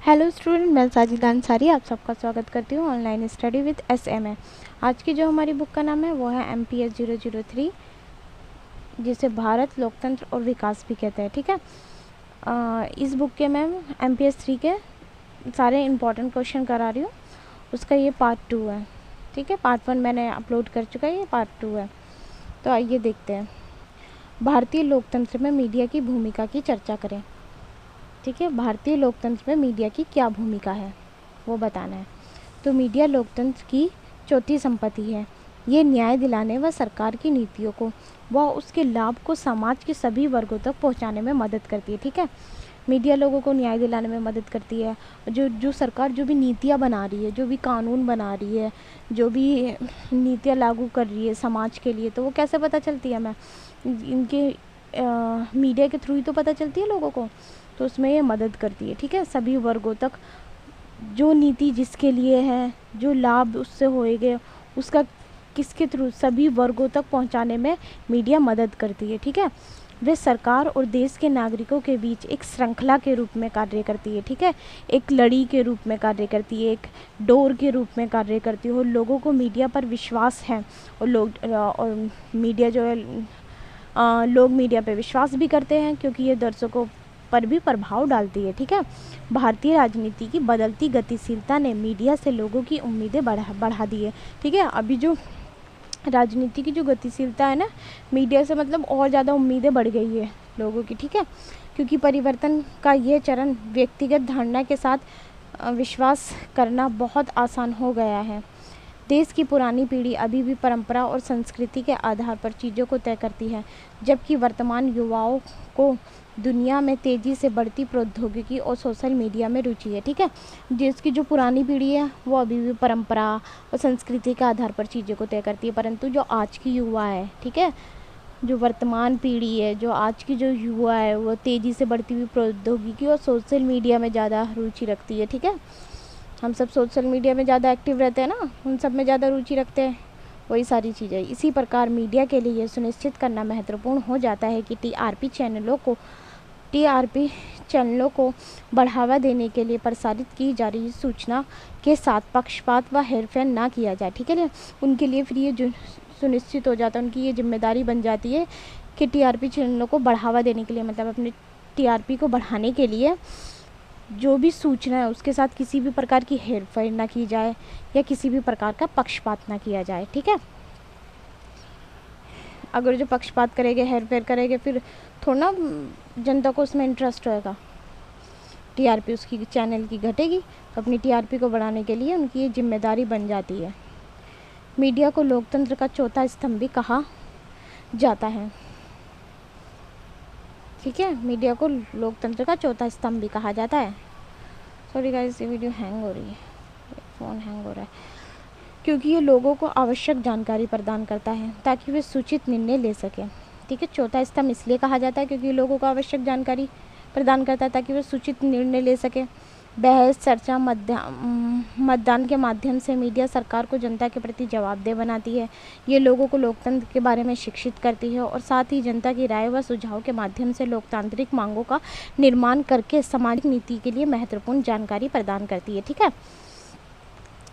Hello student, मैं साजिदा अंसारी आप सबका स्वागत करती हूँ ऑनलाइन स्टडी विद SMA। आज की जो हमारी बुक का नाम है वो है MPS 003, जिसे भारत लोकतंत्र और विकास भी कहते हैं। ठीक है, इस बुक के मैं MPS 3 के सारे इम्पोर्टेंट क्वेश्चन करा रही हूँ। उसका ये पार्ट 2 है। ठीक है, पार्ट 1 मैंने अपलोड कर चुका है, ये पार्ट 2 है। तो आइए देखते हैं। भारतीय लोकतंत्र में मीडिया की भूमिका की चर्चा करें। ठीक है, भारतीय लोकतंत्र में मीडिया की क्या भूमिका है वो बताना है। तो मीडिया लोकतंत्र की चौथी संपत्ति है। ये न्याय दिलाने व सरकार की नीतियों को व उसके लाभ को समाज के सभी वर्गों तक पहुंचाने में मदद करती है। ठीक है, मीडिया लोगों को न्याय दिलाने में मदद करती है। जो सरकार जो भी नीतियाँ बना रही है, जो भी कानून बना रही है, जो भी नीतियाँ लागू कर रही है समाज के लिए, तो वो कैसे पता चलती है हमें? इनके मीडिया के थ्रू ही तो पता चलती है लोगों को। तो उसमें ये मदद करती है। ठीक है, सभी वर्गों तक जो नीति जिसके लिए है, जो लाभ उससे होएगा, उसका किसके थ्रू सभी वर्गों तक पहुंचाने में मीडिया मदद करती है। ठीक है, वे सरकार और देश के नागरिकों के बीच एक श्रृंखला के रूप में कार्य करती है। ठीक है, एक लड़ी के रूप में कार्य करती है, एक डोर के रूप में कार्य करती है। और लोगों को मीडिया पर विश्वास है और मीडिया जो है लोग मीडिया पे विश्वास भी करते हैं, क्योंकि ये दर्शकों पर भी प्रभाव डालती है। ठीक है, भारतीय राजनीति की बदलती गतिशीलता ने मीडिया से लोगों की उम्मीदें बढ़ा दी है। ठीक है, अभी जो राजनीति की जो गतिशीलता है ना, मीडिया से मतलब और ज़्यादा उम्मीदें बढ़ गई है लोगों की। ठीक है, क्योंकि परिवर्तन का यह चरण व्यक्तिगत धारणा के साथ विश्वास करना बहुत आसान हो गया है। देश की पुरानी पीढ़ी अभी भी परंपरा और संस्कृति के आधार पर चीज़ों को तय करती है, जबकि वर्तमान युवाओं को दुनिया में तेज़ी से बढ़ती प्रौद्योगिकी और सोशल मीडिया में रुचि है। ठीक है, जिसकी जो पुरानी पीढ़ी है वो अभी भी परंपरा और संस्कृति के आधार पर चीज़ों को तय करती है, परंतु जो आज की युवा है, ठीक है, जो वर्तमान पीढ़ी है, जो आज की जो युवा है, वो तेज़ी से बढ़ती हुई प्रौद्योगिकी और सोशल मीडिया में ज़्यादा रुचि रखती है। ठीक है, हम सब सोशल मीडिया में ज़्यादा एक्टिव रहते हैं ना, उन सब में ज़्यादा रुचि रखते हैं, वही सारी चीज़ें। इसी प्रकार मीडिया के लिए यह सुनिश्चित करना महत्वपूर्ण हो जाता है कि टीआरपी चैनलों को बढ़ावा देने के लिए प्रसारित की जा रही सूचना के साथ पक्षपात व हेरफेर ना किया जाए। ठीक है, उनके लिए फिर ये जो सुनिश्चित हो जाता है, उनकी ये जिम्मेदारी बन जाती है कि टीआरपी चैनलों को बढ़ावा देने के लिए, मतलब अपने टीआरपी को बढ़ाने के लिए जो भी सूचना है उसके साथ किसी भी प्रकार की हेरफेर ना की जाए या किसी भी प्रकार का पक्षपात ना किया जाए। ठीक है, अगर जो पक्षपात करेंगे, हेरफेर करेंगे, फिर थोड़ा ना जनता को उसमें इंटरेस्ट होएगा, टीआरपी उसकी चैनल की घटेगी। तो अपनी टीआरपी को बढ़ाने के लिए उनकी ये जिम्मेदारी बन जाती है। मीडिया को लोकतंत्र का चौथा स्तंभ भी कहा जाता है। ठीक है, मीडिया को लोकतंत्र का चौथा स्तंभ भी कहा जाता है। सॉरी गाइस, ये वीडियो हैंग हो रही है, फ़ोन हैंग हो रहा है, क्योंकि ये लोगों को आवश्यक जानकारी प्रदान करता है ताकि वे सूचित निर्णय ले सकें। ठीक है, चौथा स्तंभ इसलिए कहा जाता है क्योंकि लोगों को आवश्यक जानकारी प्रदान करता है ताकि वे सूचित निर्णय ले सकें। बहस, चर्चा, मतदान के माध्यम से मीडिया सरकार को जनता के प्रति जवाबदेह बनाती है। ये लोगों को लोकतंत्र के बारे में शिक्षित करती है और साथ ही जनता की राय व सुझाव के माध्यम से लोकतांत्रिक मांगों का निर्माण करके सामाजिक नीति के लिए महत्वपूर्ण जानकारी प्रदान करती है। ठीक है,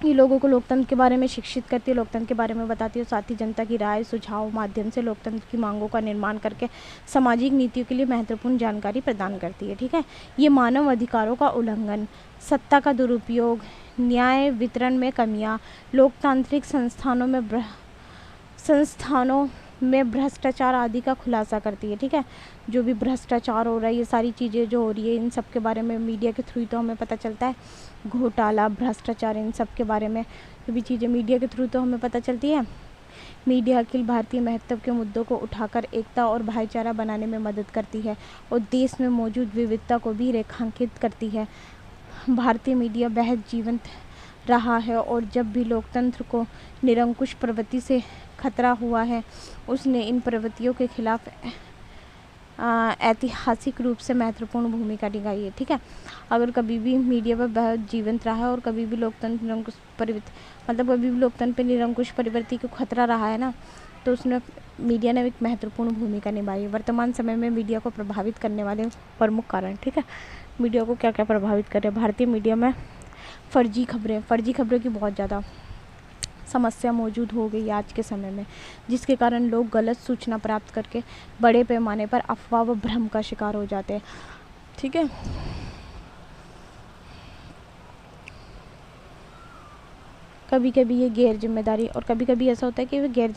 ये लोगों को लोकतंत्र के बारे में शिक्षित करती है, लोकतंत्र के बारे में बताती है, साथ ही जनता की राय सुझाव माध्यम से लोकतंत्र की मांगों का निर्माण करके सामाजिक नीतियों के लिए महत्वपूर्ण जानकारी प्रदान करती है। ठीक है, ये मानव अधिकारों का उल्लंघन, सत्ता का दुरुपयोग, न्याय वितरण में कमियां, लोकतांत्रिक संस्थानों में भ्रष्टाचार आदि का खुलासा करती है। ठीक है, जो भी भ्रष्टाचार हो रहा है, ये सारी चीज़ें जो हो रही है, इन सब के बारे में मीडिया के थ्रू तो हमें पता चलता है। घोटाला, भ्रष्टाचार, इन सब के बारे में जो भी चीज़ें मीडिया के थ्रू तो हमें पता चलती है। मीडिया अखिल भारतीय महत्व के मुद्दों को उठाकर एकता और भाईचारा बनाने में मदद करती है और देश में मौजूद विविधता को भी रेखांकित करती है। भारतीय मीडिया बेहद जीवंत रहा है और जब भी लोकतंत्र को निरंकुश प्रवृत्ति से खतरा हुआ है, उसने इन प्रवृत्तियों के खिलाफ ऐतिहासिक रूप से महत्वपूर्ण भूमिका निभाई है। ठीक है, अगर कभी भी मीडिया पर बहुत जीवंत रहा है और कभी भी लोकतंत्र निरंकुश परिवर्तन, मतलब कभी भी लोकतंत्र पर निरंकुश परिवर्तन को खतरा रहा है ना, तो उसमें मीडिया ने एक महत्वपूर्ण भूमिका निभाई है। वर्तमान समय में मीडिया को प्रभावित करने वाले प्रमुख कारण, ठीक है, मीडिया को क्या क्या प्रभावित कर रहे हैं। भारतीय मीडिया में फर्जी खबरों की बहुत ज़्यादा समस्या मौजूद हो गई है आज के समय में, जिसके कारण लोग गलत सूचना प्राप्त करके बड़े पैमाने पर अफवाह व भ्रम का शिकार हो जाते हैं। ठीक है, कभी कभी ये गैर जिम्मेदारी, और कभी कभी ऐसा होता है कि वे गैर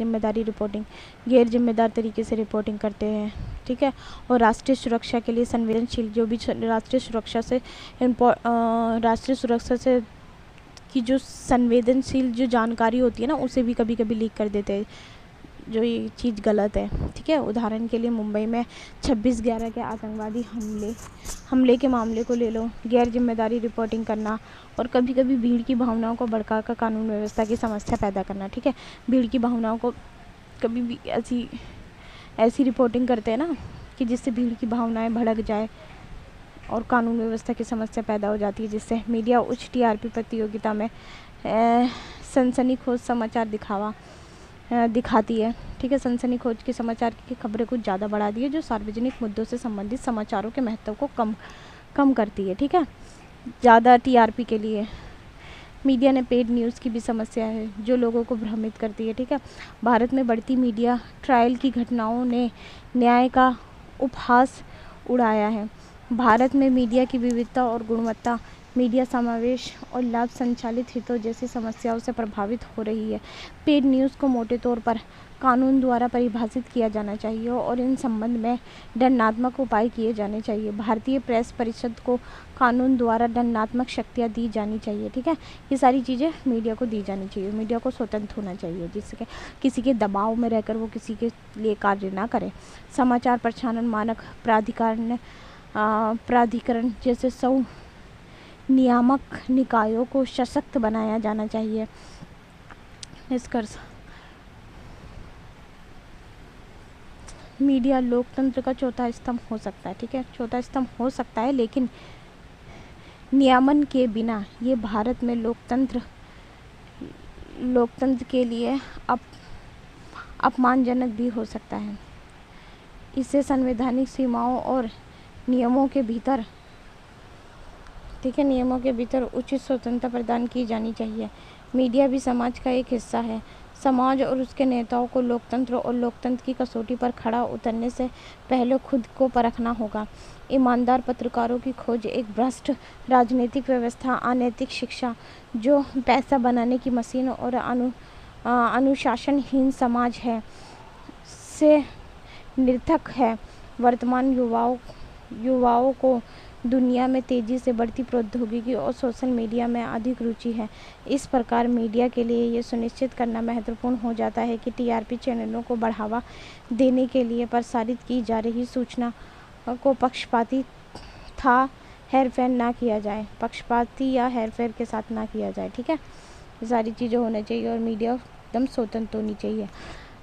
जिम्मेदार तरीके से रिपोर्टिंग करते हैं। ठीक है, और राष्ट्रीय सुरक्षा के लिए संवेदनशील जो भी राष्ट्रीय सुरक्षा से की जो संवेदनशील जो जानकारी होती है ना, उसे भी कभी कभी लीक कर देते हैं, जो ये चीज़ गलत है। ठीक है, उदाहरण के लिए मुंबई में 26/11 के आतंकवादी हमले के मामले को ले लो। गैर जिम्मेदारी रिपोर्टिंग करना और कभी कभी भीड़ की भावनाओं को भड़काकर कानून व्यवस्था की समस्या पैदा करना। ठीक है, भीड़ की भावनाओं को कभी भी ऐसी रिपोर्टिंग करते हैं ना कि जिससे भीड़ की भावनाएं भड़क जाए और कानून व्यवस्था की समस्या पैदा हो जाती है, जिससे मीडिया उच्च टीआरपी प्रतियोगिता में सनसनीखेज समाचार दिखाती है। ठीक है, सनसनीखेज के समाचार की खबरें कुछ ज़्यादा बढ़ा दी है, जो सार्वजनिक मुद्दों से संबंधित समाचारों के महत्व को कम करती है। ठीक है, ज़्यादा टीआरपी के लिए मीडिया ने पेड न्यूज़ की भी समस्या है, जो लोगों को भ्रमित करती है। ठीक है, भारत में बढ़ती मीडिया ट्रायल की घटनाओं ने न्याय का उपहास उड़ाया है। भारत में मीडिया की विविधता और गुणवत्ता मीडिया समावेश और लाभ संचालित हितों जैसी समस्याओं से प्रभावित हो रही है। पेड न्यूज़ को मोटे तौर पर कानून द्वारा परिभाषित किया जाना चाहिए और इन संबंध में दंडात्मक उपाय किए जाने चाहिए। भारतीय प्रेस परिषद को कानून द्वारा दंडात्मक शक्तियाँ दी जानी चाहिए। ठीक है, ये सारी चीज़ें मीडिया को दी जानी चाहिए। मीडिया को स्वतंत्र होना चाहिए, जिससे किसी के दबाव में रहकर वो किसी के लिए कार्य ना करे। समाचार प्रसारण मानक प्राधिकरण जैसे नियामक निकायों को सशक्त बनाया जाना चाहिए। निष्कर्ष, मीडिया लोकतंत्र का चौथा स्तंभ हो सकता है। ठीक है, चौथा स्तंभ हो सकता है, लेकिन नियमन के बिना ये भारत में लोकतंत्र के लिए अपमानजनक भी हो सकता है। इसे संवैधानिक सीमाओं और नियमों के भीतर उचित स्वतंत्रता प्रदान की जानी चाहिए। मीडिया भी समाज का एक हिस्सा है। समाज और उसके नेताओं को लोकतंत्र और लोकतंत्र की कसौटी पर खड़ा उतरने से पहले खुद को परखना होगा। ईमानदार पत्रकारों की खोज एक भ्रष्ट राजनीतिक व्यवस्था, अनैतिक शिक्षा जो पैसा बनाने की मशीन और अनुशासनहीन समाज है से निरर्थक है। वर्तमान युवाओं को दुनिया में तेज़ी से बढ़ती प्रौद्योगिकी और सोशल मीडिया में अधिक रुचि है। इस प्रकार मीडिया के लिए ये सुनिश्चित करना महत्वपूर्ण हो जाता है कि टीआरपी चैनलों को बढ़ावा देने के लिए प्रसारित की जा रही सूचना को पक्षपाती या हेरफेर के साथ ना किया जाए। ठीक है, ये सारी चीज़ें होनी चाहिए और मीडिया एकदम स्वतंत्र होनी चाहिए।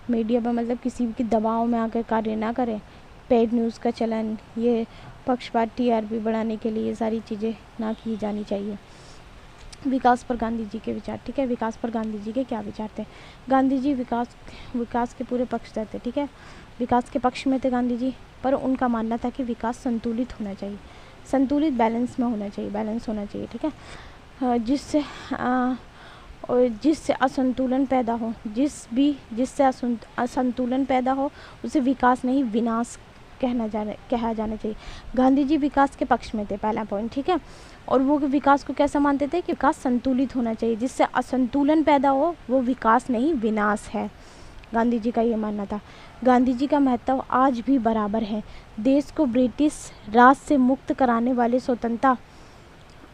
मीडिया पर मतलब किसी के दबाव में आकर कार्य ना करें। पेड न्यूज़ का चलन, ये पक्षपात टीआरपी बढ़ाने के लिए ये सारी चीज़ें ना की जानी चाहिए। विकास पर गांधी जी के विचार। ठीक है, विकास पर गांधी जी के क्या विचार थे। गांधी जी विकास के पूरे पक्ष थे। ठीक है, विकास के पक्ष में थे गांधी जी, पर उनका मानना था कि विकास संतुलित होना चाहिए, संतुलित बैलेंस होना चाहिए। ठीक है, जिससे असंतुलन पैदा हो, जिससे असंतुलन पैदा हो उसे विकास नहीं विनाश कहा जाना चाहिए। गांधी जी विकास के पक्ष में थे, पहला पॉइंट। ठीक है, और वो विकास को कैसा मानते थे कि विकास संतुलित होना चाहिए, जिससे असंतुलन पैदा हो वो विकास नहीं विनाश है। गांधी जी का ये मानना था। गांधी जी का महत्व आज भी बराबर है। देश को ब्रिटिश राज से मुक्त कराने वाले स्वतंत्रता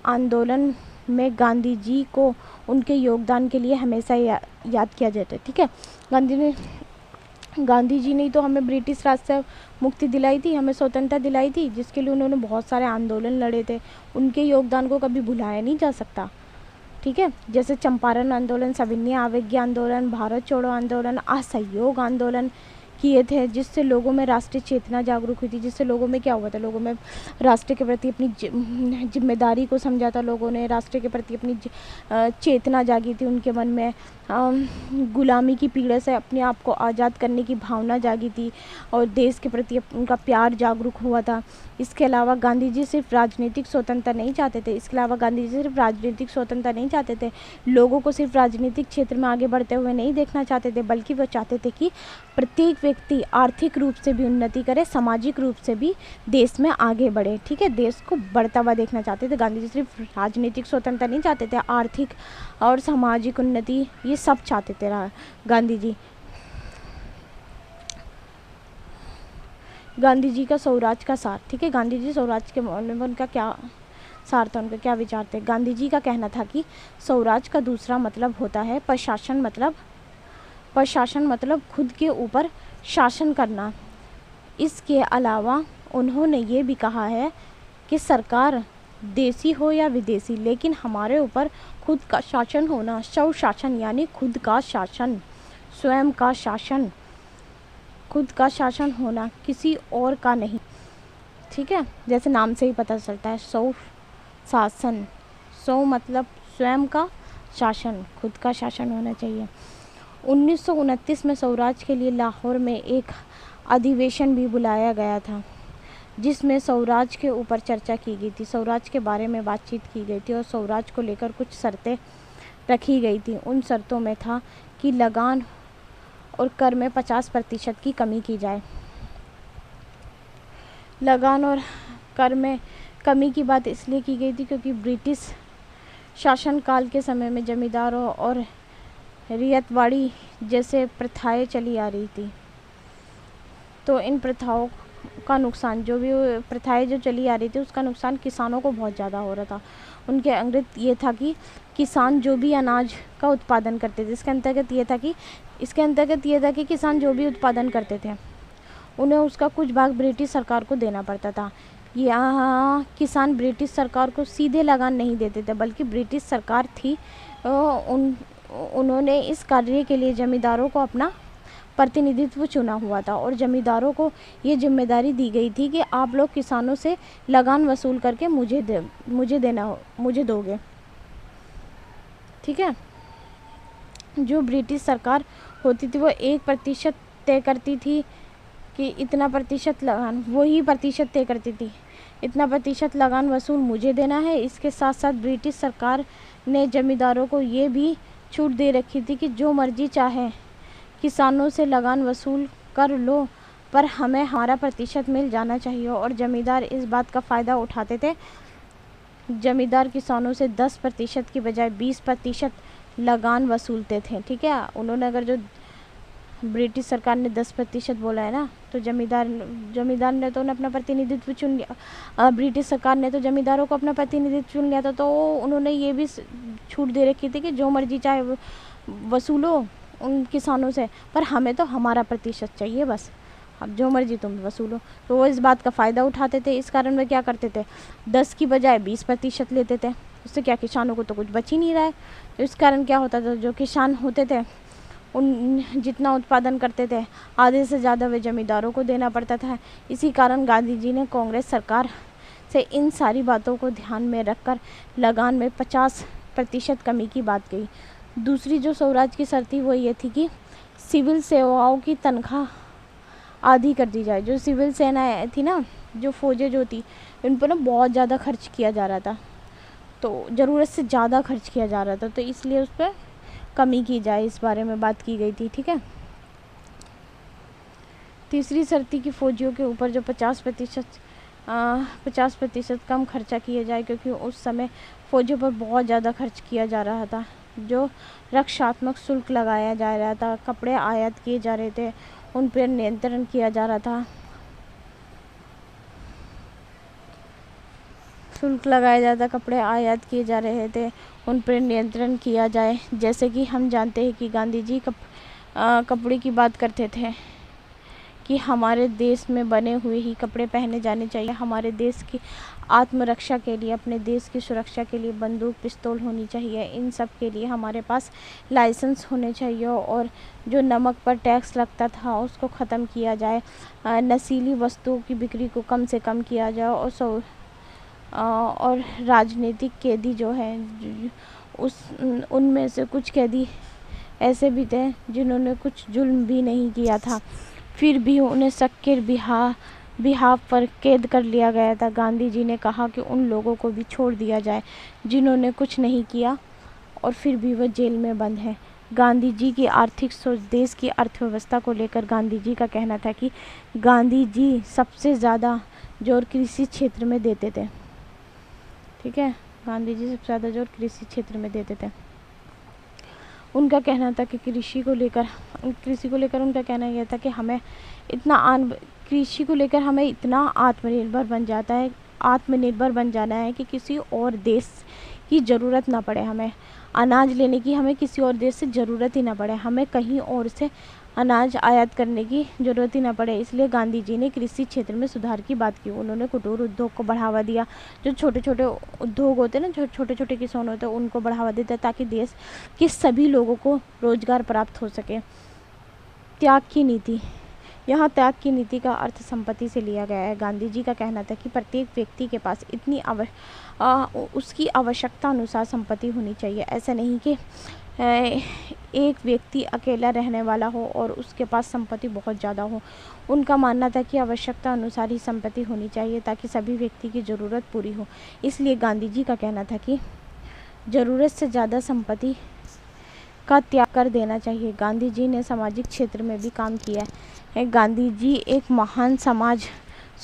आंदोलन में गांधी जी को उनके योगदान के लिए हमेशा याद किया जाता है। ठीक है, गांधी जी ने तो हमें ब्रिटिश राज से मुक्ति दिलाई थी, हमें स्वतंत्रता दिलाई थी, जिसके लिए उन्होंने बहुत सारे आंदोलन लड़े थे। उनके योगदान को कभी भुलाया नहीं जा सकता। ठीक है, जैसे चंपारण आंदोलन, सविनय अवज्ञा आंदोलन, भारत छोड़ो आंदोलन, असहयोग आंदोलन किए थे, जिससे लोगों में राष्ट्रीय चेतना जागरूक हुई थी। जिससे लोगों में क्या हुआ था, लोगों में राष्ट्र के प्रति अपनी जिम्मेदारी को समझा था। लोगों ने राष्ट्र के प्रति अपनी चेतना जागी थी उनके मन में। गुलामी की पीड़ा से अपने आप को आज़ाद करने की भावना जागी थी और देश के प्रति उनका प्यार जागरूक हुआ था। इसके अलावा गांधी जी सिर्फ राजनीतिक स्वतंत्रता नहीं चाहते थे, इसके अलावा गांधी जी सिर्फ राजनीतिक स्वतंत्रता नहीं चाहते थे, लोगों को सिर्फ राजनीतिक क्षेत्र में आगे बढ़ते हुए नहीं देखना चाहते थे, बल्कि वो चाहते थे कि प्रत्येक व्यक्ति आर्थिक रूप से भी उन्नति करे, सामाजिक रूप से भी देश में आगे बढ़े। ठीक है, देश को बढ़ता हुआ देखना चाहते थे। गांधी जी सिर्फ राजनीतिक स्वतंत्रता नहीं चाहते थे, आर्थिक और सामाजिक उन्नति ये सब चाहते थे गांधी जी। गांधी जी का स्वराज का सार। ठीक है, गांधी जी स्वराज के बारे में उनका क्या सार था, उनका क्या विचार थे। गांधी जी का कहना था कि स्वराज का दूसरा मतलब होता है प्रशासन, मतलब खुद के ऊपर शासन करना। इसके अलावा उन्होंने ये भी कहा है कि सरकार देसी हो या विदेशी, लेकिन हमारे ऊपर खुद का शासन होना, स्वशासन यानी खुद का शासन, स्वयं का शासन, खुद का शासन होना, किसी और का नहीं। ठीक है, जैसे नाम से ही पता चलता है, स्व शासन, स्व मतलब स्वयं का शासन, खुद का शासन होना चाहिए। 1929 में स्वराज के लिए लाहौर में एक अधिवेशन भी बुलाया गया था, जिसमें स्वराज के ऊपर चर्चा की गई थी, स्वराज के बारे में बातचीत की गई थी और स्वराज को लेकर कुछ शर्तें रखी गई थी। उन शर्तों में था कि लगान और कर में 50% की कमी की जाए। लगान और कर में कमी की बात इसलिए की गई थी क्योंकि ब्रिटिश शासनकाल के समय में जमींदारों और रियायतवाड़ी जैसे प्रथाएं चली आ रही थी। तो इन प्रथाओं का नुकसान, जो भी प्रथाएं जो चली आ रही थी, उसका नुकसान किसानों को बहुत ज़्यादा हो रहा था। उनके अंतर्गत ये था कि किसान जो भी अनाज का उत्पादन करते थे, इसके अंतर्गत ये था कि किसान जो भी उत्पादन करते थे उन्हें उसका कुछ भाग ब्रिटिश सरकार को देना पड़ता था। यहाँ किसान ब्रिटिश सरकार को सीधे लगान नहीं देते थे, बल्कि ब्रिटिश सरकार थी उन्होंने इस कार्य के लिए जमींदारों को अपना प्रतिनिधित्व चुना हुआ था और जमींदारों को ये जिम्मेदारी दी गई थी कि आप लोग किसानों से लगान वसूल करके मुझे दोगे। ठीक है, जो ब्रिटिश सरकार होती थी वो 1% तय करती थी कि इतना प्रतिशत लगान, वही प्रतिशत तय करती थी, इतना प्रतिशत लगान वसूल मुझे देना है। इसके साथ साथ ब्रिटिश सरकार ने जमींदारों को ये भी छूट दे रखी थी कि जो मर्जी चाहे किसानों से लगान वसूल कर लो, पर हमें हमारा प्रतिशत मिल जाना चाहिए। और जमींदार इस बात का फ़ायदा उठाते थे। जमींदार किसानों से 10% की बजाय 20% लगान वसूलते थे। ठीक है, उन्होंने अगर जो ब्रिटिश सरकार ने 10% बोला है ना, तो जमींदार ने तो अपना प्रतिनिधित्व चुन लिया, ब्रिटिश सरकार ने तो जमींदारों को अपना प्रतिनिधित्व चुन लिया था। तो उन्होंने ये भी छूट दे रखी थी कि जो मर्जी चाहे वसूलो उन किसानों से, पर हमें तो हमारा प्रतिशत चाहिए बस, अब जो मर्जी तुम वसूलो। तो वो इस बात का फ़ायदा उठाते थे। इस कारण वे क्या करते थे, 10 की बजाय 20% लेते थे। उससे क्या, किसानों को तो कुछ बच ही नहीं रहा है। तो इस कारण क्या होता था, जो किसान होते थे उन जितना उत्पादन करते थे आधे से ज़्यादा वे जमींदारों को देना पड़ता था। इसी कारण गांधी जी ने कांग्रेस सरकार से इन सारी बातों को ध्यान में रखकर लगान में 50% कमी की बात कही। दूसरी जो स्वराज की शर्त थी वो ये थी कि सिविल सेवाओं की तनख्वाह आधी कर दी जाए। जो सिविल सेनाएं थी ना, जो फौजें जो थी, उन पर ना बहुत ज़्यादा खर्च किया जा रहा था, तो ज़रूरत से ज़्यादा खर्च किया जा रहा था, तो इसलिए उस पर कमी की जाए, इस बारे में बात की गई थी। ठीक है, तीसरी शर्त थी कि फौजियों के ऊपर जो 50% कम खर्चा किया जाए, क्योंकि उस समय फौजियों पर बहुत ज़्यादा खर्च किया जा रहा था। जो रक्षात्मक शुल्क लगाया जा रहा था, कपड़े आयात किए जा रहे थे, उन पर नियंत्रण किया जा रहा था, शुल्क लगाया जाता, कपड़े आयात किए जा रहे थे, उन पर नियंत्रण किया जाए। जैसे कि हम जानते हैं कि गांधी जी कपड़े की बात करते थे कि हमारे देश में बने हुए ही कपड़े पहने जाने चाहिए। हमारे देश की आत्मरक्षा के लिए, अपने देश की सुरक्षा के लिए बंदूक पिस्तौल होनी चाहिए। इन सब के लिए हमारे पास लाइसेंस होने चाहिए और जो नमक पर टैक्स लगता था उसको ख़त्म किया जाए। नशीली वस्तुओं की बिक्री को कम से कम किया जाए और राजनीतिक कैदी जो हैं उनमें से कुछ कैदी ऐसे भी थे जिन्होंने कुछ जुल्म भी नहीं किया था, फिर भी उन्हें सक्केर बिहाफ पर कैद कर लिया गया था। गांधी जी ने कहा कि उन लोगों को भी छोड़ दिया जाए जिन्होंने कुछ नहीं किया और फिर भी वह जेल में बंद है। गांधी जी की आर्थिक सोच, देश की अर्थव्यवस्था को लेकर गांधी जी का कहना था कि गांधी जी सबसे ज़्यादा जोर कृषि क्षेत्र में देते थे। ठीक है, गांधी जी सबसे ज़्यादा जोर कृषि क्षेत्र में देते थे। उनका कहना था कि कृषि को लेकर उनका कहना यह था कि हमें कृषि को लेकर हमें इतना आत्मनिर्भर बन जाना है कि किसी और देश की ज़रूरत ना पड़े। हमें अनाज लेने की हमें किसी और देश से ज़रूरत ही ना पड़े, हमें कहीं और से अनाज आयात करने की ज़रूरत ही ना पड़े। इसलिए गांधी जी ने कृषि क्षेत्र में सुधार की बात की। उन्होंने कुटीर उद्योग को बढ़ावा दिया। जो छोटे छोटे उद्योग होते हैं ना, जो छोटे छोटे किसान होते हैं, उनको बढ़ावा देता है ताकि देश के सभी लोगों को रोजगार प्राप्त हो सके। त्याग की नीति, यहाँ त्याग की नीति का अर्थ संपत्ति से लिया गया है। गांधी जी का कहना था कि प्रत्येक व्यक्ति के पास उसकी आवश्यकता अनुसार संपत्ति होनी चाहिए। ऐसा नहीं कि एक व्यक्ति अकेला रहने वाला हो और उसके पास संपत्ति बहुत ज़्यादा हो। उनका मानना था कि आवश्यकता अनुसार ही संपत्ति होनी चाहिए ताकि सभी व्यक्ति की ज़रूरत पूरी हो। इसलिए गांधी जी का कहना था कि ज़रूरत से ज़्यादा संपत्ति का त्याग कर देना चाहिए। गांधी जी ने सामाजिक क्षेत्र में भी काम किया है। गांधी जी एक महान समाज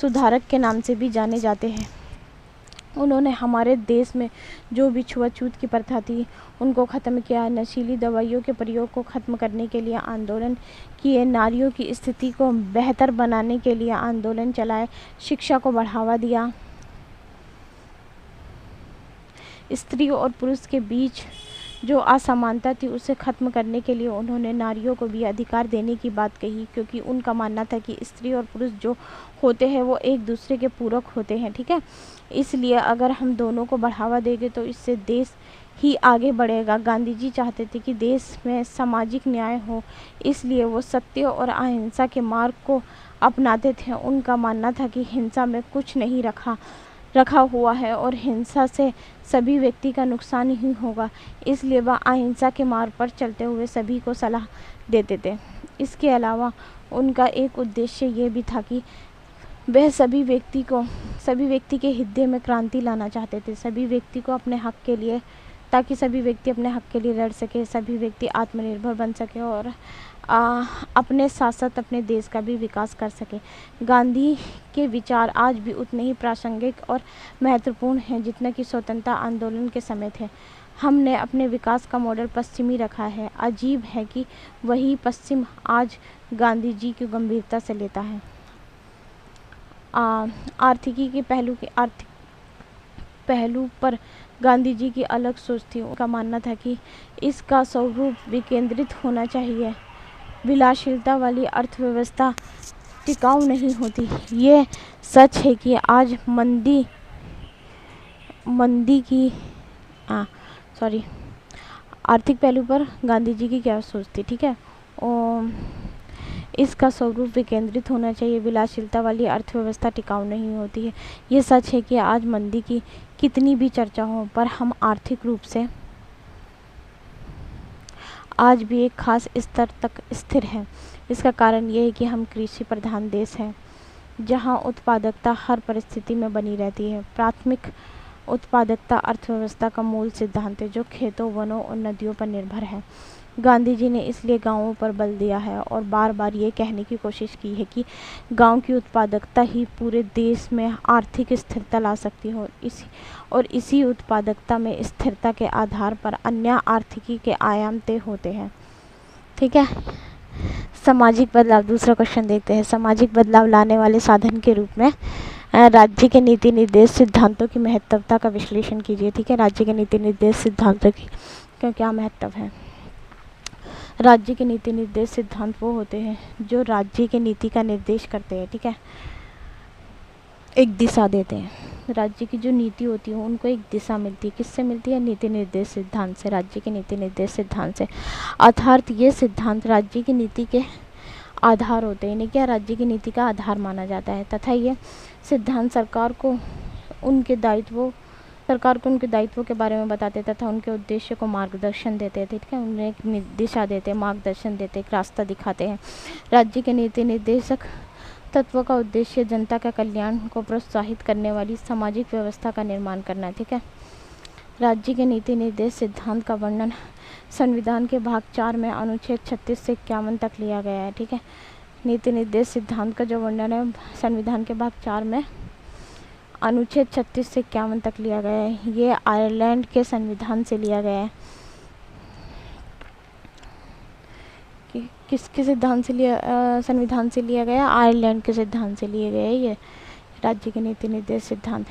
सुधारक के नाम से भी जाने जाते हैं। उन्होंने हमारे देश में जो भी छुआछूत की प्रथा थी उनको ख़त्म किया। नशीली दवाइयों के प्रयोग को ख़त्म करने के लिए आंदोलन किए। नारियों की स्थिति को बेहतर बनाने के लिए आंदोलन चलाए। शिक्षा को बढ़ावा दिया। स्त्री और पुरुष के बीच जो असमानता थी उसे ख़त्म करने के लिए उन्होंने नारियों को भी अधिकार देने की बात कही, क्योंकि उनका मानना था कि स्त्री और पुरुष जो होते हैं वो एक दूसरे के पूरक होते हैं। ठीक है, इसलिए अगर हम दोनों को बढ़ावा देंगे तो इससे देश ही आगे बढ़ेगा। गांधी जी चाहते थे कि देश में सामाजिक न्याय हो, इसलिए वो सत्य और अहिंसा के मार्ग को अपनाते थे। उनका मानना था कि हिंसा में कुछ नहीं रखा हुआ है और हिंसा से सभी व्यक्ति का नुकसान ही होगा, इसलिए वह अहिंसा के मार्ग पर चलते हुए सभी को सलाह देते थे। इसके अलावा उनका एक उद्देश्य ये भी था कि वह सभी व्यक्ति के हृदय में क्रांति लाना चाहते थे, सभी व्यक्ति को अपने हक के लिए, ताकि सभी व्यक्ति अपने हक के लिए लड़ सके, सभी व्यक्ति आत्मनिर्भर बन सके और अपने साथ साथ अपने देश का भी विकास कर सके। गांधी के विचार आज भी उतने ही प्रासंगिक और महत्वपूर्ण हैं जितना कि स्वतंत्रता आंदोलन के समय थे। हमने अपने विकास का मॉडल पश्चिमी रखा है। अजीब है कि वही पश्चिम आज गांधी जी की गंभीरता से लेता है। आर्थिकी के आर्थिक पहलू पर गांधी जी की अलग सोच थी। उनका मानना था कि इसका स्वरूप विकेंद्रित होना चाहिए। विलासिता वाली अर्थव्यवस्था टिकाऊ नहीं होती। ये सच है कि आज मंदी की आर्थिक पहलू पर गांधी जी की क्या सोच थी। ठीक है, इसका स्वरूप विकेंद्रित होना चाहिए। विलासिता वाली अर्थव्यवस्था टिकाऊ नहीं होती है। ये सच है कि आज मंदी की कितनी भी चर्चा हो पर हम आर्थिक रूप से आज भी एक खास स्तर तक स्थिर है। इसका कारण ये है कि हम कृषि प्रधान देश हैं जहां उत्पादकता हर परिस्थिति में बनी रहती है। प्राथमिक उत्पादकता अर्थव्यवस्था का मूल सिद्धांत है जो खेतों, वनों और नदियों पर निर्भर है। गांधी जी ने इसलिए गांवों पर बल दिया है और बार बार ये कहने की कोशिश की है कि गांव की उत्पादकता ही पूरे देश में आर्थिक स्थिरता ला सकती हो। इसी उत्पादकता में स्थिरता के आधार पर अन्य आर्थिकी के आयाम तय होते हैं। ठीक है, सामाजिक बदलाव, दूसरा क्वेश्चन देखते हैं। सामाजिक बदलाव लाने वाले साधन के रूप में राज्य के नीति निर्देश सिद्धांतों की महत्वता का विश्लेषण कीजिए। ठीक है, राज्य के नीति निर्देश सिद्धांतों की क्या महत्व है। राज्य के नीति निर्देश सिद्धांत वो होते हैं जो राज्य के नीति का निर्देश करते हैं। ठीक है, एक दिशा देते हैं। राज्य की जो नीति होती है उनको एक दिशा मिलती है। किससे मिलती है? नीति निर्देश सिद्धांत से, राज्य के नीति निर्देश सिद्धांत से। अर्थात ये सिद्धांत राज्य की नीति के आधार होते हैं। इन्हें क्या राज्य की नीति का आधार माना जाता है तथा ये सिद्धांत सरकार को उनके दायित्वों के बारे में बताते तथा उनके उद्देश्य को मार्गदर्शन देते हैं। ठीक है, उन्हें एक दिशा देते हैं, मार्गदर्शन देते हैं, एक रास्ता दिखाते हैं। राज्य के नीति निर्देशक तत्व का उद्देश्य जनता का कल्याण को प्रोत्साहित करने वाली सामाजिक व्यवस्था का निर्माण करना है। ठीक है। राज्य के नीति निर्देश सिद्धांत का वर्णन संविधान के भाग 4 में अनुच्छेद 36 से 51 तक लिया गया है। ठीक है। नीति निर्देश सिद्धांत का जो वर्णन है संविधान के भाग 4 में अनुच्छेद 36 से 51 तक लिया गया है। ये आयरलैंड के संविधान से लिया गया है। किसके सिद्धांत से संविधान से लिया गया? आयरलैंड के सिद्धांत से लिए गए ये राज्य के नीति निर्देश सिद्धांत।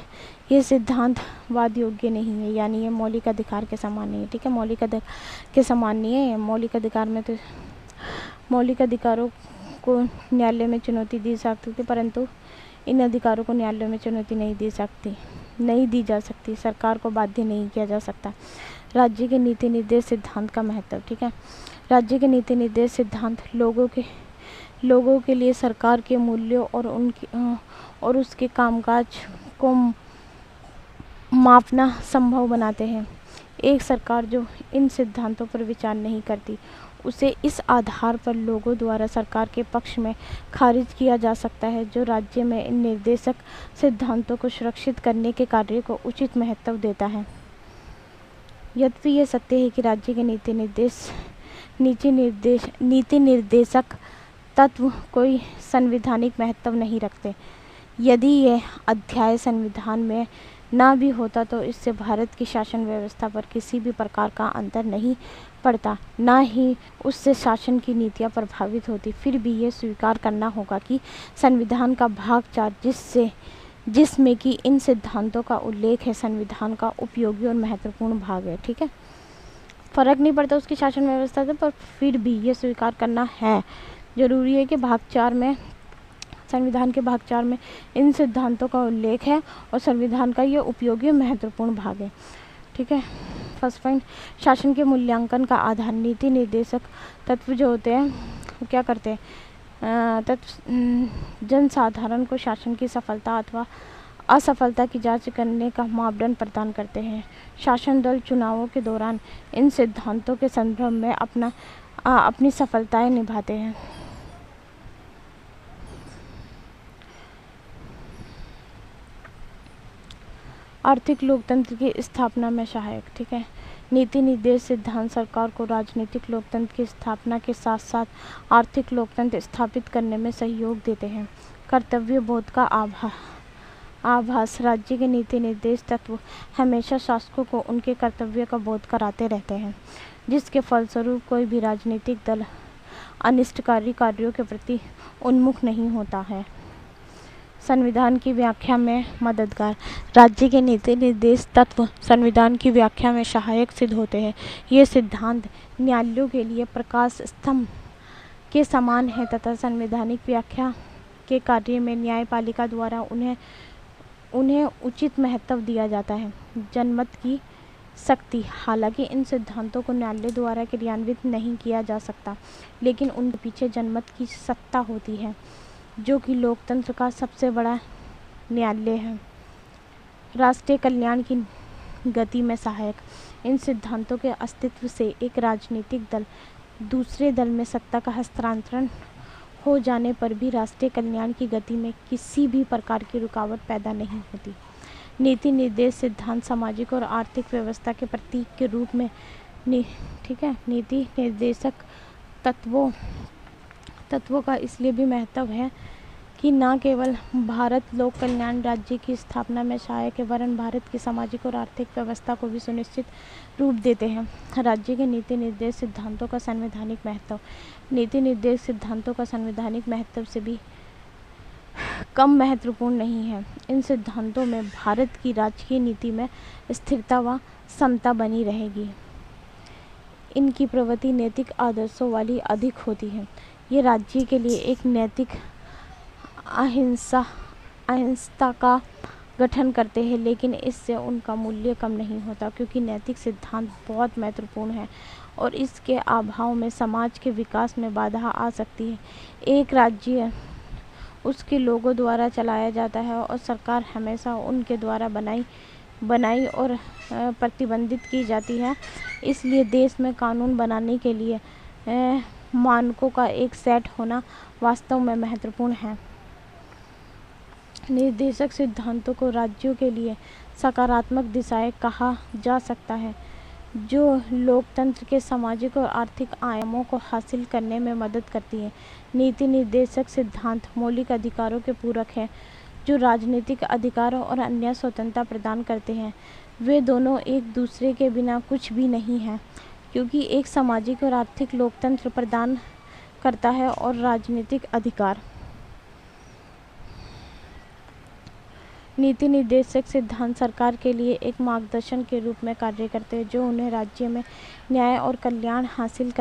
ये सिद्धांत वाद योग्य नहीं है, यानी ये मौलिक अधिकार के समान नहीं है। ठीक है। मौलिक अधिकार के समान नहीं है। मौलिक अधिकार में तो मौलिक अधिकारों को न्यायालय में चुनौती दी जा सकती थी, परंतु इन अधिकारों को न्यायालय में चुनौती नहीं दी जा सकती। सरकार को बाध्य नहीं किया जा सकता। राज्य के नीति निर्देश सिद्धांत का महत्व। ठीक है। राज्य के नीति निर्देश सिद्धांत लोगों के लिए सरकार के मूल्यों और उसके कामकाज को मापना संभव बनाते हैं। एक सरकार जो इन सिद्धांतों पर विचार नहीं करती, उसे इस आधार पर लोगों द्वारा सरकार के पक्ष में खारिज किया जा सकता है, जो राज्य में इन निर्देशक सिद्धांतों को सुरक्षित करने के कार्य को उचित महत्व देता है। यद्यपि यह सत्य है कि राज्य के नीति निर्देशक तत्व कोई संवैधानिक महत्व नहीं रखते। यदि यह अध्याय संविधान में ना भी होता तो इससे भारत की शासन व्यवस्था पर किसी भी प्रकार का अंतर नहीं पड़ता, ना ही उससे शासन की नीतियाँ प्रभावित होती। फिर भी ये स्वीकार करना होगा कि संविधान का भाग 4 जिसमें कि इन सिद्धांतों का उल्लेख है, संविधान का उपयोगी और महत्वपूर्ण भाग है। ठीक है। फर्क नहीं पड़ता उसकी शासन व्यवस्था से, पर फिर भी ये स्वीकार करना है जरूरी है कि संविधान के भाग 4 में इन सिद्धांतों का उल्लेख है और संविधान का ये उपयोगी और महत्वपूर्ण भाग है। ठीक है। फर्स्ट पॉइंट, शासन के मूल्यांकन का आधार। नीति निर्देशक तत्व जो होते हैं वो क्या करते हैं? जनसाधारण को शासन की सफलता अथवा असफलता की जांच करने का मापदंड प्रदान करते हैं। शासन दल चुनावों के दौरान इन सिद्धांतों के संदर्भ में अपनी सफलताएं निभाते हैं। आर्थिक लोकतंत्र की स्थापना में सहायक। ठीक है। नीति निर्देश सिद्धांत सरकार को राजनीतिक लोकतंत्र की स्थापना के साथ साथ आर्थिक लोकतंत्र स्थापित करने में सहयोग देते हैं। कर्तव्य बोध का आभास। राज्य के नीति निर्देश तत्व हमेशा शासकों को उनके कर्तव्य का बोध कराते रहते हैं, जिसके फलस्वरूप कोई भी राजनीतिक दल अनिष्टकारी कार्यों के प्रति उन्मुख नहीं होता है। संविधान की व्याख्या में मददगार। राज्य के नीति निर्देश तत्व संविधान की व्याख्या में सहायक सिद्ध होते हैं। ये सिद्धांत न्यायालयों के लिए प्रकाश स्तंभ के समान है तथा संवैधानिक व्याख्या के कार्य में न्यायपालिका द्वारा उन्हें उचित महत्व दिया जाता है। जनमत की शक्ति। हालांकि इन सिद्धांतों को न्यायालय द्वारा क्रियान्वित नहीं किया जा सकता, लेकिन उनके पीछे जनमत की सत्ता होती है, जो कि लोकतंत्र का सबसे बड़ा न्यायालय है। राष्ट्रीय कल्याण की गति में सहायक। इन सिद्धांतों के अस्तित्व से एक राजनीतिक दल दूसरे दल में सत्ता का हस्तांतरण हो जाने पर भी राष्ट्रीय कल्याण की गति में किसी भी प्रकार की रुकावट पैदा नहीं होती। नीति निर्देश सिद्धांत सामाजिक और आर्थिक व्यवस्था के प्रतीक के रूप में ठीक है, नीति निर्देशक तत्वों का इसलिए भी महत्व है कि न केवल भारत लोक कल्याण राज्य की स्थापना में सहायक है, वरन भारत की सामाजिक और आर्थिक व्यवस्था को भी सुनिश्चित रूप देते हैं। राज्य के नीति निर्देश सिद्धांतों का संवैधानिक महत्व। नीति निर्देश सिद्धांतों का संवैधानिक महत्व से भी कम महत्वपूर्ण नहीं है। इन सिद्धांतों में भारत की राजकीय नीति में स्थिरता व समता बनी रहेगी। इनकी प्रवृत्ति नैतिक आदर्शों वाली अधिक होती है। ये राज्य के लिए एक नैतिक अहिंसा का गठन करते हैं, लेकिन इससे उनका मूल्य कम नहीं होता, क्योंकि नैतिक सिद्धांत बहुत महत्वपूर्ण है और इसके अभाव में समाज के विकास में बाधा आ सकती है। एक राज्य उसके लोगों द्वारा चलाया जाता है और सरकार हमेशा उनके द्वारा बनाई और प्रतिबंधित की जाती है। इसलिए देश में कानून बनाने के लिए मानकों का एक सेट होना वास्तव में महत्वपूर्ण है। निर्देशक सिद्धांतों को राज्यों के लिए सकारात्मक दिशाएं कहा जा सकता है, जो लोकतंत्र के सामाजिक और आर्थिक आयामों को हासिल करने में मदद करती है। नीति निर्देशक सिद्धांत मौलिक अधिकारों के पूरक हैं, जो राजनीतिक अधिकारों और अन्य स्वतंत्रता प्रदान करते हैं। वे दोनों एक दूसरे के बिना कुछ भी नहीं हैं, क्योंकि एक सामाजिक और आर्थिक लोकतंत्र प्रदान करता है और राजनीतिक अधिकार। नीति निर्देशक सिद्धांत सरकार के लिए एक मार्गदर्शन के रूप में कार्य करते हैं, जो उन्हें राज्य में न्याय और कल्याण हासिल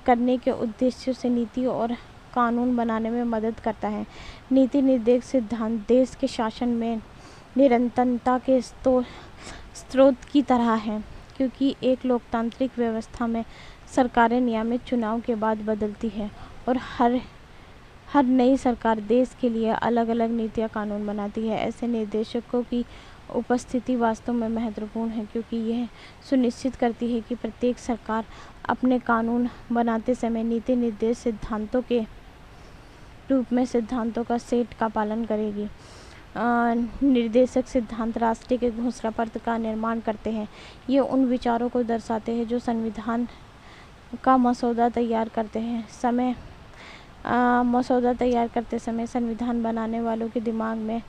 करने के उद्देश्य से नीति और कानून बनाने में मदद करता है। नीति निर्देशक सिद्धांत देश के शासन में निरंतरता के स्रोत की तरह है, क्योंकि एक लोकतांत्रिक व्यवस्था में सरकारें नियमित चुनाव के बाद बदलती है और हर नई सरकार देश के लिए अलग अलग नीतियाँ कानून बनाती है। ऐसे निर्देशकों की उपस्थिति वास्तव में महत्वपूर्ण है, क्योंकि यह सुनिश्चित करती है कि प्रत्येक सरकार अपने कानून बनाते समय नीति निर्देश सिद्धांतों के रूप में सिद्धांतों का सेट का पालन करेगी। निर्देशक सिद्धांत राष्ट्र के घोषणा पत्र का निर्माण करते हैं। ये उन विचारों को दर्शाते हैं जो संविधान का मसौदा तैयार करते हैं। मसौदा तैयार करते समय संविधान बनाने वालों के दिमाग में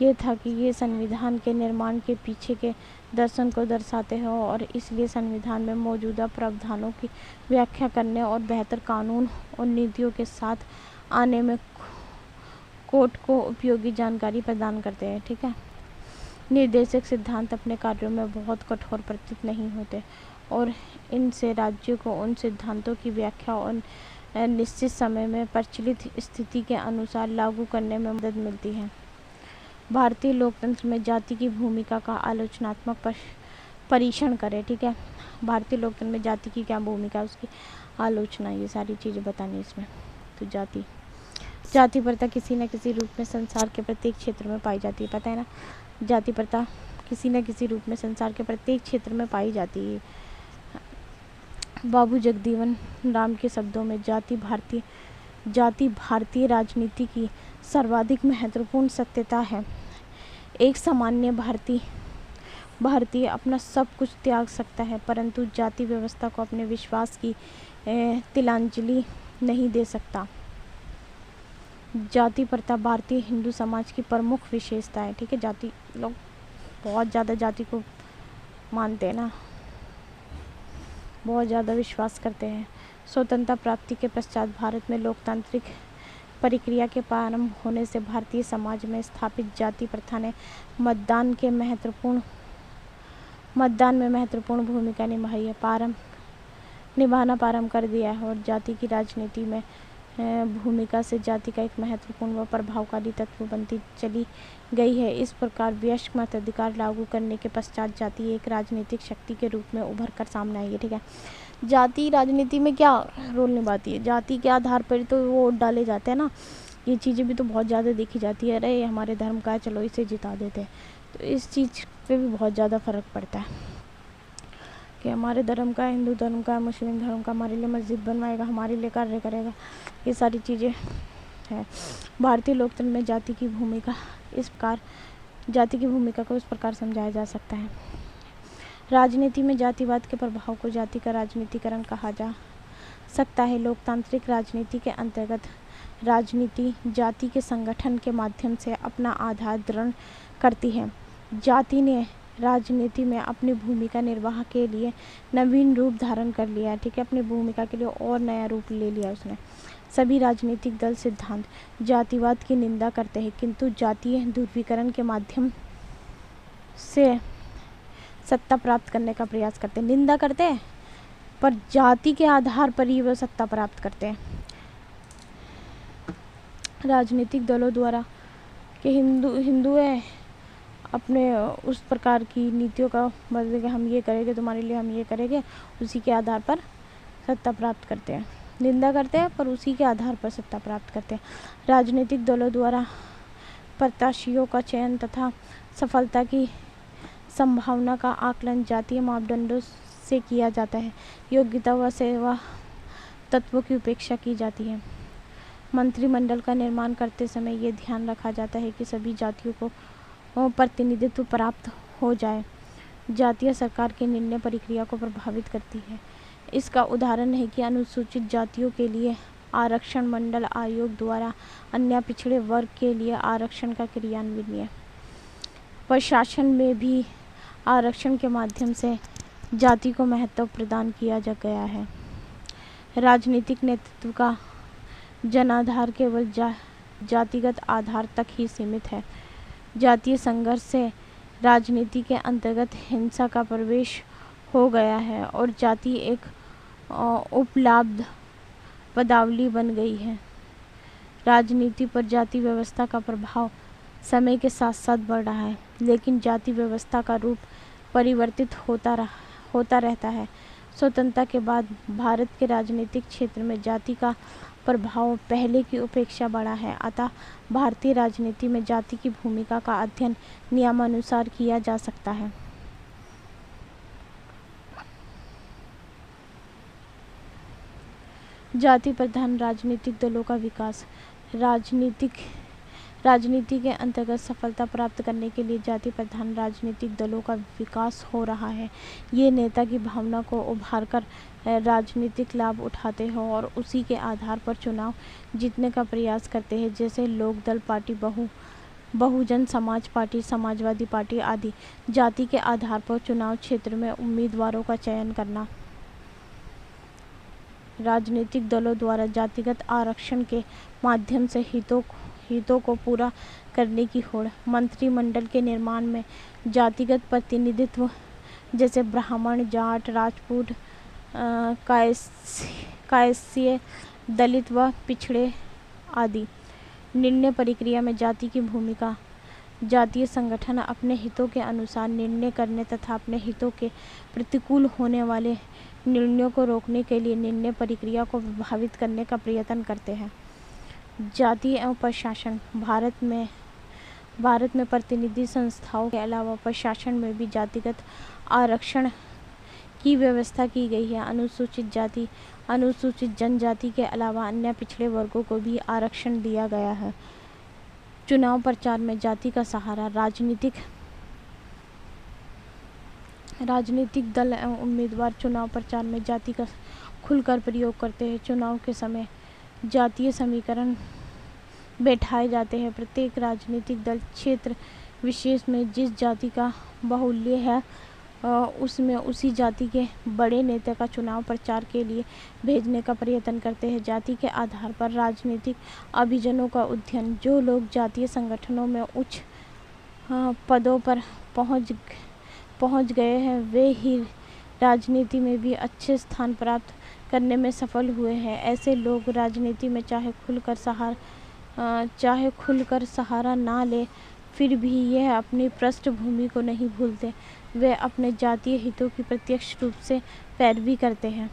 ये था कि ये संविधान के निर्माण के पीछे के दर्शन को दर्शाते हैं और इसलिए संविधान में मौजूदा प्रावधानों की व्याख्या करने और बेहतर कानून और नीतियों के साथ आने में कोर्ट को उपयोगी जानकारी प्रदान करते हैं। ठीक है। निर्देशक सिद्धांत अपने कार्यों में बहुत कठोर प्रतीत नहीं होते और इनसे राज्यों को उन सिद्धांतों की व्याख्या और निश्चित समय में प्रचलित स्थिति के अनुसार लागू करने में मदद मिलती है। भारतीय लोकतंत्र में जाति की भूमिका का आलोचनात्मक परीक्षण करें। ठीक है। भारतीय लोकतंत्र में जाति की क्या भूमिका है, उसकी आलोचना, ये सारी चीज़ें बतानी इसमें। तो जाति प्रथा किसी न किसी रूप में संसार के प्रत्येक क्षेत्र में पाई जाती है। पता है ना, जाति प्रथा किसी न किसी रूप में संसार के प्रत्येक क्षेत्र में पाई जाती है। बाबू जगजीवन राम के शब्दों में जाति भारतीय राजनीति की सर्वाधिक महत्वपूर्ण सत्यता है। एक सामान्य भारतीय अपना सब कुछ त्याग सकता है, परंतु जाति व्यवस्था को अपने विश्वास की तिलांजलि नहीं दे सकता। जाति प्रथा भारतीय हिंदू समाज की प्रमुख विशेषता है। ठीक है। जाति, लोग बहुत ज़्यादा जाति को मानते हैं ना, बहुत ज़्यादा विश्वास करते हैं। स्वतंत्रता प्राप्ति के पश्चात भारत में लोकतांत्रिक प्रक्रिया के प्रारंभ होने से भारतीय समाज में स्थापित जाति प्रथा ने मतदान में महत्वपूर्ण भूमिका निभाना प्रारंभ कर दिया है और जाति की राजनीति में भूमिका से जाति का एक महत्वपूर्ण व प्रभावकारी तत्व बनती चली गई है। इस प्रकार वयस्क मताधिकार लागू करने के पश्चात जाति एक राजनीतिक शक्ति के रूप में उभर कर सामने आई है। ठीक है। जाति राजनीति में क्या रोल निभाती है? जाति के आधार पर तो वोट डाले जाते हैं ना, ये चीज़ें भी तो बहुत ज़्यादा देखी जाती है। अरे हमारे धर्म का है, चलो इसे जिता देते हैं। तो इस चीज़ पे भी बहुत ज़्यादा फ़र्क पड़ता है कि हमारे धर्म का, हिंदू धर्म का, मुस्लिम धर्म का हमारे लिए मस्जिद बनवाएगा, हमारे लिए कार्य करेगा, ये सारी चीज़ें हैं। भारतीय लोकतंत्र में जाति की भूमिका को इस प्रकार समझाया जा सकता है। राजनीति में जातिवाद के प्रभाव को जाति का राजनीतिकरण कहा जा सकता है। लोकतांत्रिक राजनीति के अंतर्गत राजनीति जाति के संगठन के माध्यम से अपना आधार दृढ़ करती है। जाति ने राजनीति में अपनी भूमिका निर्वाह के लिए नवीन रूप धारण कर लिया है। ठीक है। अपनी भूमिका के लिए और नया रूप ले लिया उसने। सभी राजनीतिक दल सिद्धांत जातिवाद की निंदा करते हैं, किंतु जातीय ध्रुवीकरण के माध्यम से सत्ता प्राप्त करने का प्रयास करते हैं। निंदा करते हैं पर जाति के आधार पर ही वह सत्ता प्राप्त करते हैं। राजनीतिक दलों द्वारा कि हिंदू है, अपने उस प्रकार की नीतियों का मतलब कि हम ये करेंगे, तुम्हारे लिए हम ये करेंगे, उसी के आधार पर सत्ता प्राप्त करते हैं। निंदा करते हैं पर उसी के आधार पर सत्ता प्राप्त करते हैं। राजनीतिक दलों द्वारा प्रत्याशियों का चयन तथा सफलता की संभावना का आकलन जातीय मापदंडों से किया जाता है। योग्यता व सेवा तत्वों की उपेक्षा की जाती है। मंत्रिमंडल का निर्माण करते समय ये ध्यान रखा जाता है कि सभी जातियों को प्रतिनिधित्व प्राप्त हो जाए। जातियाँ सरकार की निर्णय प्रक्रिया को प्रभावित करती है। इसका उदाहरण है कि अनुसूचित जातियों के लिए आरक्षण मंडल आयोग द्वारा अन्य पिछड़े वर्ग के लिए आरक्षण का क्रियान्वयन। प्रशासन में भी आरक्षण के माध्यम से जाति को महत्व प्रदान किया जा गया है। राजनीतिक नेतृत्व का जनाधार केवल जातिगत आधार तक ही सीमित है। जातीय संघर्ष से राजनीति के अंतर्गत हिंसा का प्रवेश हो गया है और जाति एक उपलब्ध पदावली बन गई है। राजनीति पर जाति व्यवस्था का प्रभाव समय के साथ साथ बढ़ रहा है, लेकिन जाति व्यवस्था का रूप परिवर्तित होता रहता है। स्वतंत्रता के बाद भारत के राजनीतिक क्षेत्र में जाति का प्रभाव पहले की अपेक्षा बढ़ा है। अतः भारतीय राजनीति में जाति की भूमिका का अध्ययन नियमानुसार किया जा सकता है। जाति प्रधान राजनीतिक दलों का विकास। राजनीति के अंतर्गत सफलता प्राप्त करने के लिए जाति प्रधान राजनीतिक दलों का विकास हो रहा है। ये नेता की भावना को उभार कर राजनीतिक लाभ उठाते हैं और उसी के आधार पर चुनाव जीतने का प्रयास करते हैं, जैसे Lokdal party, Bahujan Samaj party, Samajwadi party आदि। जाति के आधार पर चुनाव क्षेत्र में उम्मीदवारों का चयन करना। राजनीतिक दलों द्वारा जातिगत आरक्षण के माध्यम से हितों को पूरा करने की होड़। मंत्रिमंडल के निर्माण में जातिगत प्रतिनिधित्व जैसे ब्राह्मण, जाट, राजपूत, कायस्थ, दलित व पिछड़े आदि। निर्णय प्रक्रिया में जाति की भूमिका। जातीय संगठन अपने हितों के अनुसार निर्णय करने तथा अपने हितों के प्रतिकूल होने वाले निर्णयों को रोकने के लिए निर्णय प्रक्रिया को प्रभावित करने का प्रयत्न करते हैं। जाति एवं प्रशासन। भारत में प्रतिनिधि संस्थाओं के अलावा प्रशासन में भी जातिगत आरक्षण की व्यवस्था की गई है। अनुसूचित जाति, अनुसूचित जनजाति के अलावा अन्य पिछड़े वर्गों को भी आरक्षण दिया गया है। चुनाव प्रचार में जाति का सहारा। राजनीतिक दल एवं उम्मीदवार चुनाव प्रचार में जाति का खुलकर प्रयोग करते हैं। चुनाव के समय जातीय समीकरण बैठाए जाते हैं। प्रत्येक राजनीतिक दल क्षेत्र विशेष में जिस जाति का बाहुल्य है उसमें उसी जाति के बड़े नेता का चुनाव प्रचार के लिए भेजने का प्रयत्न करते हैं। जाति के आधार पर राजनीतिक अभियानों का अध्ययन। जो लोग जातीय संगठनों में उच्च पदों पर पहुंच गए हैं वे ही राजनीति में भी अच्छे स्थान प्राप्त करने में सफल हुए हैं। ऐसे लोग राजनीति में चाहे खुलकर सहारा ना ले, फिर भी यह अपनी पृष्ठभूमि को नहीं भूलते। वे अपने जातीय हितों की प्रत्यक्ष रूप से पैरवी करते हैं।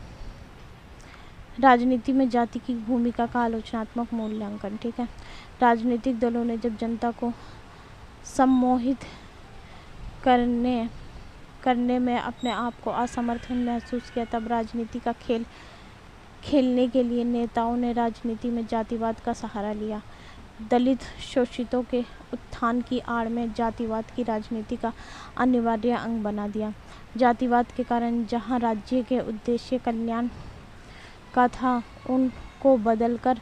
राजनीति में जाति की भूमिका का आलोचनात्मक मूल्यांकन। ठीक है, राजनीतिक दलों ने जब जनता को सम्मोहित करने में अपने आप को असमर्थ महसूस किया, तब राजनीति का खेल खेलने के लिए नेताओं ने राजनीति में जातिवाद का सहारा लिया। दलित शोषितों के उत्थान की आड़ में जातिवाद की राजनीति का अनिवार्य अंग बना दिया। जातिवाद के कारण जहां राज्य के उद्देश्य कल्याण का था, उनको बदल कर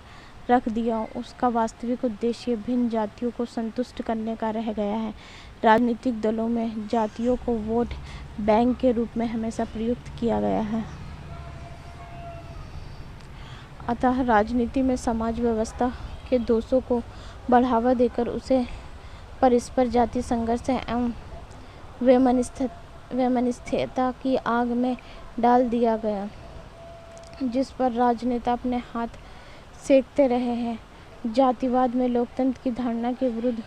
रख दिया। उसका वास्तविक उद्देश्य भिन्न जातियों को संतुष्ट करने का रह गया है। राजनीतिक दलों में जातियों को वोट बैंक के रूप में हमेशा प्रयुक्त किया गया है। अतः राजनीति में समाज व्यवस्था के दोषों को बढ़ावा देकर उसे परस्पर जाति संघर्ष एवं वैमनस्यता की आग में डाल दिया गया, जिस पर राजनेता अपने हाथ सेकते रहे हैं। जातिवाद में लोकतंत्र की धारणा के विरुद्ध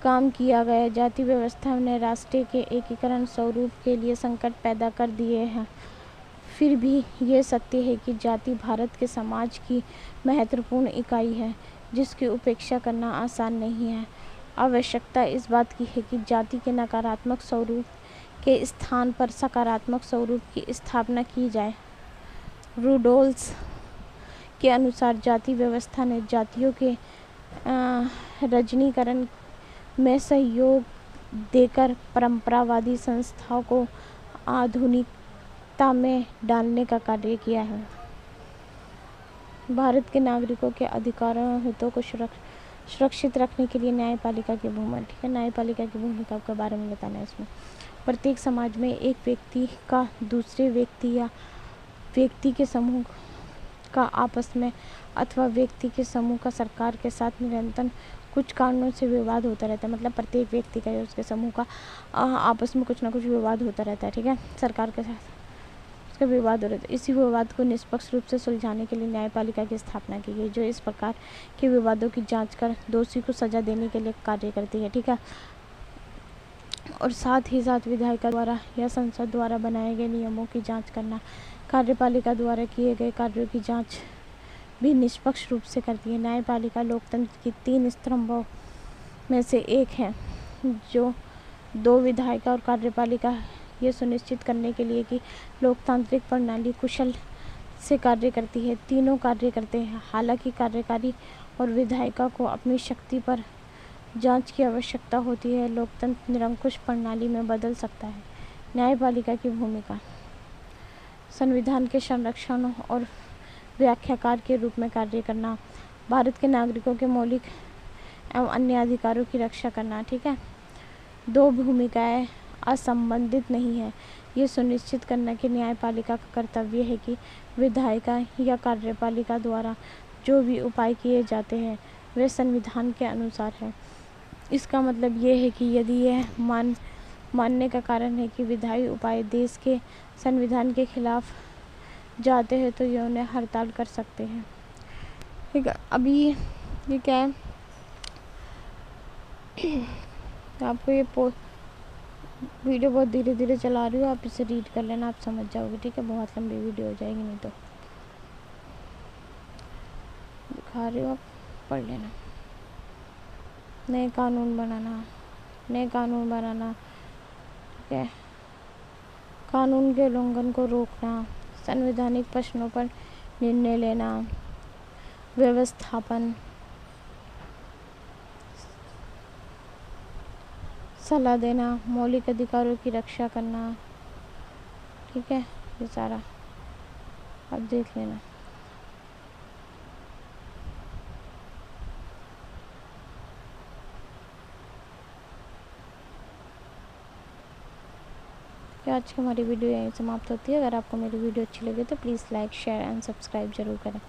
काम किया गया। जाति व्यवस्था ने राष्ट्र के एकीकरण स्वरूप के लिए संकट पैदा कर दिए हैं। फिर भी ये सत्य है कि जाति भारत के समाज की महत्वपूर्ण इकाई है, जिसकी उपेक्षा करना आसान नहीं है। आवश्यकता इस बात की है कि जाति के नकारात्मक स्वरूप के स्थान पर सकारात्मक स्वरूप की स्थापना की जाए। रूडोल्फ के अनुसार जाति व्यवस्था ने जातियों के रजनीकरण में सहयोग देकर परंपरावादी संस्थाओं को आधुनिकता में डालने का कार्य किया है। भारत के नागरिकों के अधिकारों और हितों को सुरक्षित रखने के लिए न्यायपालिका की भूमिका, ठीक है, न्यायपालिका की भूमिका के बारे में बताना है इसमें। प्रत्येक समाज में एक व्यक्ति का दूसरे व्यक्ति या व्यक्ति के समूह का आपस में अथवा व्यक्ति के समूह का सरकार के साथ निरंतर कुछ कारणों से विवाद होता रहता है। मतलब प्रत्येक व्यक्ति का या उसके समूह का आपस में कुछ ना कुछ विवाद होता रहता है, ठीक है, सरकार के साथ उसका विवाद हो रहा है। इसी विवाद को निष्पक्ष रूप से सुलझाने के लिए न्यायपालिका की स्थापना की गई, जो इस प्रकार के विवादों की जांच कर दोषी को सजा देने के लिए कार्य करती है, ठीक है। और साथ ही साथ विधायिका द्वारा या संसद द्वारा बनाए गए नियमों की जांच करना, कार्यपालिका द्वारा किए गए कार्यों की जांच भी निष्पक्ष रूप से करती है। न्यायपालिका लोकतंत्र की 3 स्तंभों में से एक है, जो 2 विधायिका और कार्यपालिका ये सुनिश्चित करने के लिए कि लोकतांत्रिक प्रणाली कुशल से कार्य करती है। तीनों कार्य करते हैं। हालांकि कार्यकारी और विधायिका को अपनी शक्ति पर जांच की आवश्यकता होती है। लोकतंत्र निरंकुश प्रणाली में बदल सकता है। न्यायपालिका की भूमिका संविधान के संरक्षण और व्याख्याकार के रूप में कार्य करना, भारत के नागरिकों के मौलिक एवं अन्य अधिकारों की रक्षा करना, ठीक है। 2 भूमिकाएं असंबंधित नहीं है। ये सुनिश्चित करना कि न्यायपालिका का कर्तव्य है कि विधायिका या कार्यपालिका द्वारा जो भी उपाय किए जाते हैं वे संविधान के अनुसार है। इसका मतलब ये है कि यदि यह मानने का कारण है कि विधायी उपाय देश के संविधान के खिलाफ जाते हैं तो ये उन्हें हड़ताल कर सकते हैं, ठीक है। अभी ये क्या है, आपको ये वीडियो बहुत धीरे धीरे चला रही हूँ, आप इसे रीड कर लेना, आप समझ जाओगे, ठीक है। बहुत लंबी वीडियो हो जाएगी नहीं तो। दिखा रही हूँ, आप पढ़ लेना। नए कानून बनाना, ठीक है। कानून के उल्लंघन को रोकना, संवैधानिक प्रश्नों पर निर्णय लेना, व्यवस्थापन, सलाह देना, मौलिक अधिकारों की रक्षा करना, ठीक है। ये सारा आप देख लेना। आज की हमारी वीडियो यहीं समाप्त होती है। अगर आपको मेरी वीडियो अच्छी लगे तो please like, share and subscribe जरूर करें।